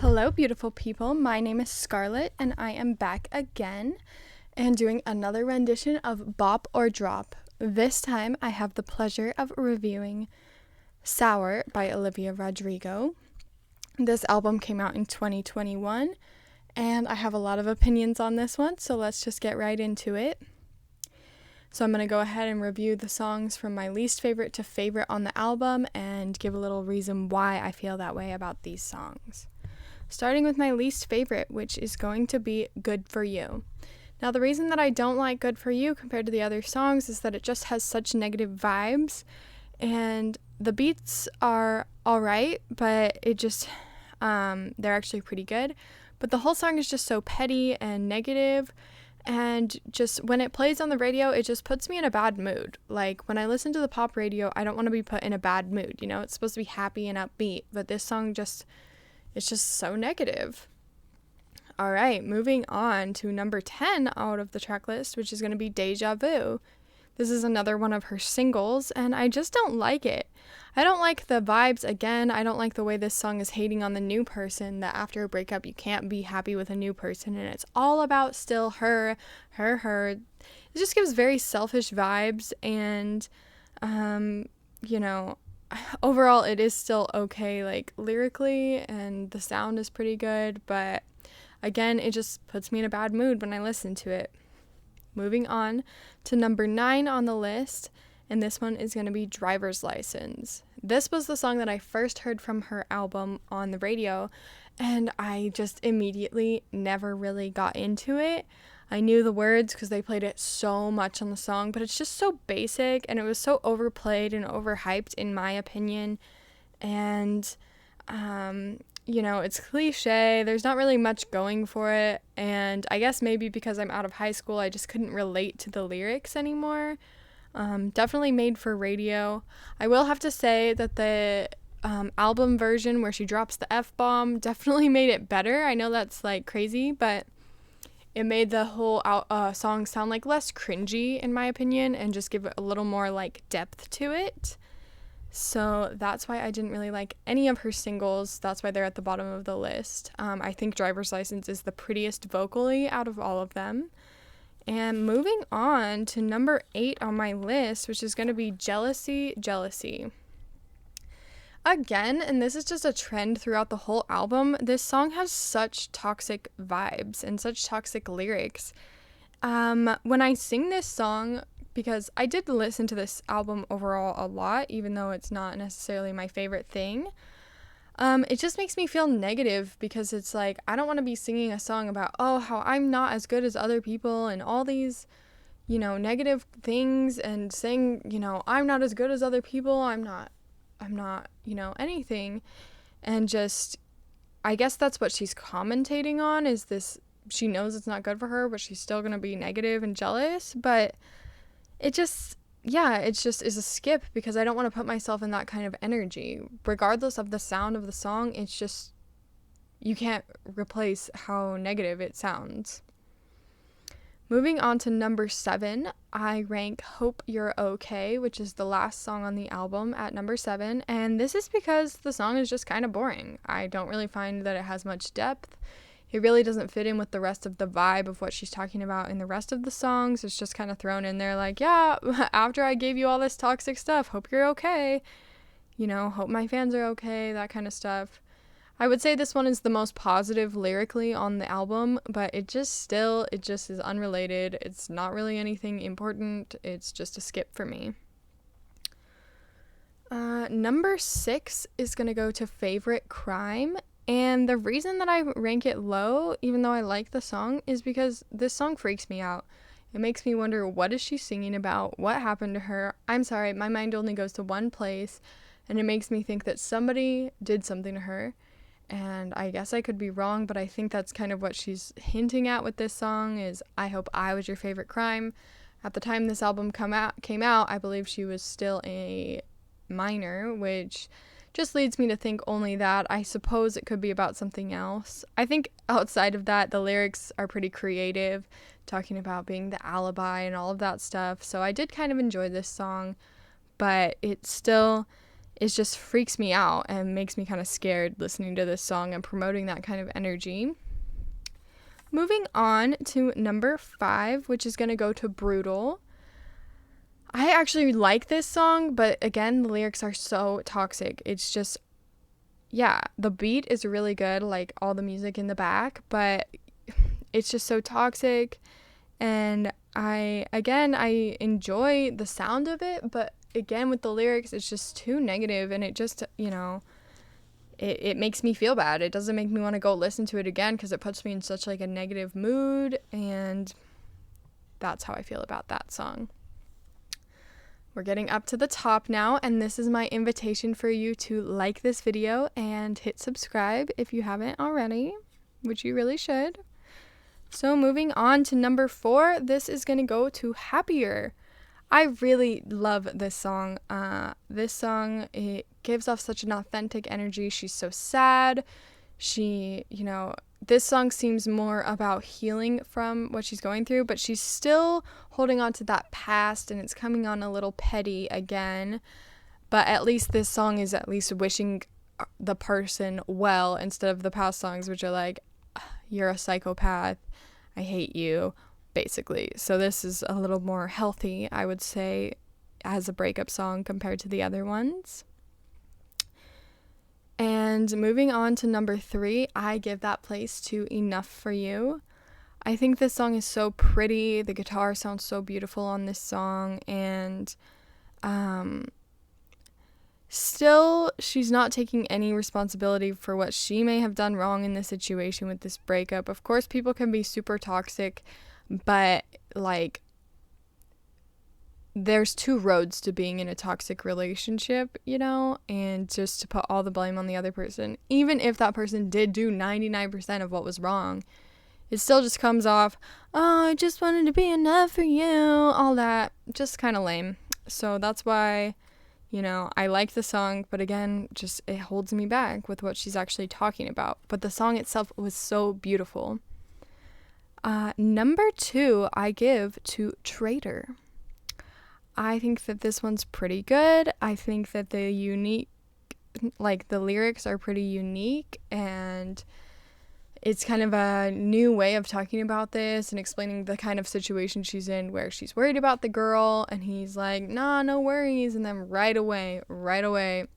Hello, beautiful people. My name is Scarlett, and I am back again and doing another rendition of Bop or Drop. This time, I have the pleasure of reviewing Sour by Olivia Rodrigo. This album came out in 2021, and I have a lot of opinions on this one, so let's just get right into it. So I'm going to go ahead and review the songs from my least favorite to favorite on the album and give a little reason why I feel that way about these songs. Starting with my least favorite, which is going to be Good For You. Now, the reason that I don't like Good For You compared to the other songs is that it just has such negative vibes, and the beats are alright, but it just, they're actually pretty good. But the whole song is just so petty and negative, and just when it plays on the radio, it just puts me in a bad mood. Like, when I listen to the pop radio, I don't want to be put in a bad mood, you know? It's supposed to be happy and upbeat, but this song it's just so negative. All right, moving on to number 10 out of the track list, which is going to be Deja Vu. This is another one of her singles, and I just don't like it. I don't like the vibes again. I don't like the way this song is hating on the new person, that after a breakup you can't be happy with a new person, and it's all about still her. It just gives very selfish vibes, and, overall it is still okay, like, lyrically, and the sound is pretty good, but again, it just puts me in a bad mood when I listen to it. Moving on to number 9 on the list, and this one is going to be Driver's License. This was the song that I first heard from her album on the radio, and I just immediately never really got into it. I knew the words because they played it so much on the song, but it's just so basic, and it was so overplayed and overhyped in my opinion, and it's cliche. There's not really much going for it, and I guess maybe because I'm out of high school, I just couldn't relate to the lyrics anymore. Definitely made for radio. I will have to say that the album version where she drops the F-bomb definitely made it better. I know that's like crazy, but it made the whole song sound like less cringy in my opinion, and just give it a little more like depth to it. So that's why I didn't really like any of her singles. That's why they're at the bottom of the list. I think Driver's License is the prettiest vocally out of all of them. And moving on to number 8 on my list, which is going to be Jealousy. Again, and this is just a trend throughout the whole album, this song has such toxic vibes and such toxic lyrics. When I sing this song, because I did listen to this album overall a lot, even though it's not necessarily my favorite thing, it just makes me feel negative, because it's like, I don't want to be singing a song about, how I'm not as good as other people and all these, negative things, and saying, I'm not as good as other people, I'm not, anything. And just, I guess that's what she's commentating on, is this, she knows it's not good for her, but she's still going to be negative and jealous. But it just is a skip, because I don't want to put myself in that kind of energy. Regardless of the sound of the song, it's just, you can't replace how negative it sounds. Moving on to number 7, I rank Hope You're Okay, which is the last song on the album, at number 7, and this is because the song is just kind of boring. I don't really find that it has much depth. It really doesn't fit in with the rest of the vibe of what she's talking about in the rest of the songs. It's just kind of thrown in there like, yeah, after I gave you all this toxic stuff, hope you're okay. Hope my fans are okay, that kind of stuff. I would say this one is the most positive lyrically on the album, but it just is unrelated. It's not really anything important. It's just a skip for me. Number 6 is going to go to Favorite Crime. And the reason that I rank it low, even though I like the song, is because this song freaks me out. It makes me wonder, what is she singing about? What happened to her? I'm sorry, my mind only goes to one place, and it makes me think that somebody did something to her. And I guess I could be wrong, but I think that's kind of what she's hinting at with this song, is I hope I was your favorite crime. At the time this album came out, I believe she was still a minor, which just leads me to think only that. I suppose it could be about something else. I think outside of that, the lyrics are pretty creative, talking about being the alibi and all of that stuff. So I did kind of enjoy this song, but it still it just freaks me out and makes me kind of scared listening to this song and promoting that kind of energy. Moving on to number 5, which is going to go to Brutal. I actually like this song, but again, the lyrics are so toxic. It's just, yeah, the beat is really good, like all the music in the back, but it's just so toxic. And I enjoy the sound of it, but again, with the lyrics, it's just too negative, and it just, it makes me feel bad. It doesn't make me want to go listen to it again because it puts me in such like a negative mood, and that's how I feel about that song. We're getting up to the top now, and this is my invitation for you to like this video and hit subscribe if you haven't already, which you really should. So moving on to number 4, this is going to go to Happier. I really love this song. This song, it gives off such an authentic energy. She's so sad. This song seems more about healing from what she's going through, but she's still holding on to that past, and it's coming on a little petty again. But at least this song is at least wishing the person well, instead of the past songs, which are like, you're a psychopath, I hate you, basically. So this is a little more healthy, I would say, as a breakup song compared to the other ones. And moving on to number 3, I give that place to Enough for You. I think this song is so pretty. The guitar sounds so beautiful on this song, and still, she's not taking any responsibility for what she may have done wrong in this situation with this breakup. Of course, people can be super toxic, but like, there's 2 roads to being in a toxic relationship, and just to put all the blame on the other person, even if that person did do 99% of what was wrong, it still just comes off, oh, I just wanted to be enough for you, all that, just kind of lame. So that's why, I like the song, but again, just it holds me back with what she's actually talking about. But the song itself was so beautiful. Number 2, I give to Traitor. I think that this one's pretty good. I think that the lyrics are pretty unique, and it's kind of a new way of talking about this and explaining the kind of situation she's in, where she's worried about the girl, and he's like, nah, no worries. And then right away,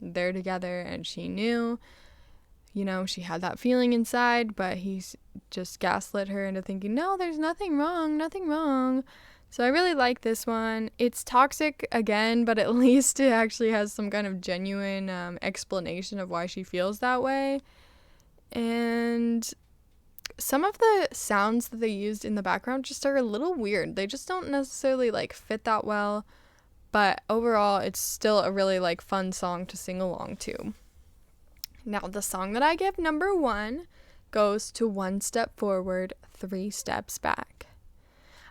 they're together, and she knew, she had that feeling inside, but he's just gaslit her into thinking, no, there's nothing wrong. So I really like this one. It's toxic again, but at least it actually has some kind of genuine explanation of why she feels that way. And some of the sounds that they used in the background just are a little weird. They just don't necessarily fit that well. But overall, it's still a really fun song to sing along to. Now, the song that I give number 1 goes to One Step Forward, Three Steps Back.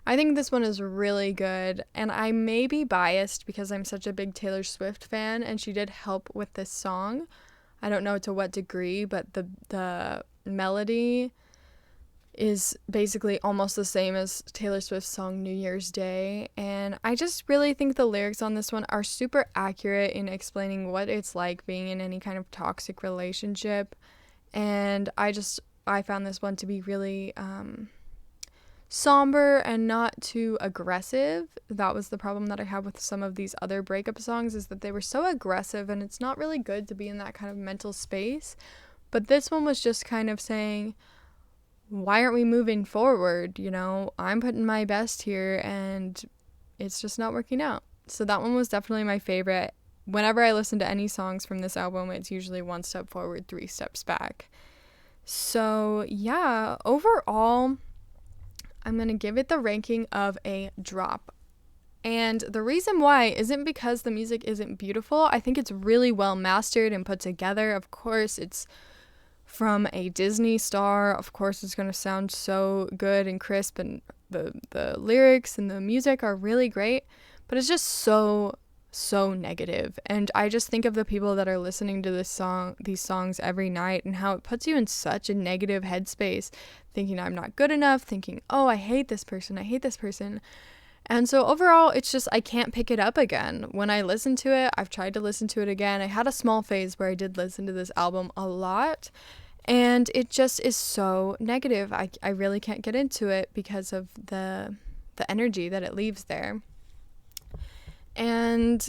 I think this one is really good, and I may be biased because I'm such a big Taylor Swift fan, and she did help with this song. I don't know to what degree, but the melody is basically almost the same as Taylor Swift's song New Year's Day, and I just really think the lyrics on this one are super accurate in explaining what it's like being in any kind of toxic relationship, and I found this one to be really somber and not too aggressive. That was the problem that I had with some of these other breakup songs, is that they were so aggressive, and it's not really good to be in that kind of mental space. But this one was just kind of saying, why aren't we moving forward? I'm putting my best here, and it's just not working out. So that one was definitely my favorite. Whenever I listen to any songs from this album, it's usually one step forward, 3 steps back. So yeah, overall, I'm going to give it the ranking of a drop. And the reason why isn't because the music isn't beautiful. I think it's really well mastered and put together. Of course, it's from a Disney star. Of course, it's going to sound so good and crisp, and the lyrics and the music are really great. But it's just so negative. And I just think of the people that are listening to these songs every night, and how it puts you in such a negative headspace, thinking I'm not good enough, thinking, oh, I hate this person. And so overall, it's just I can't pick it up again. When I listen to it, I've tried to listen to it again. I had a small phase where I did listen to this album a lot, and it just is so negative. I really can't get into it because of the energy that it leaves there. And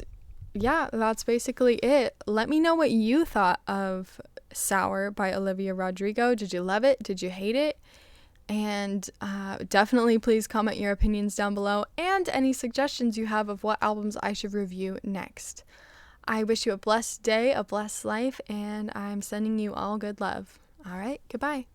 yeah, that's basically it. Let me know what you thought of Sour by Olivia Rodrigo. Did you love it? Did you hate it? And definitely please comment your opinions down below and any suggestions you have of what albums I should review next. I wish you a blessed day, a blessed life, and I'm sending you all good love. All right, goodbye.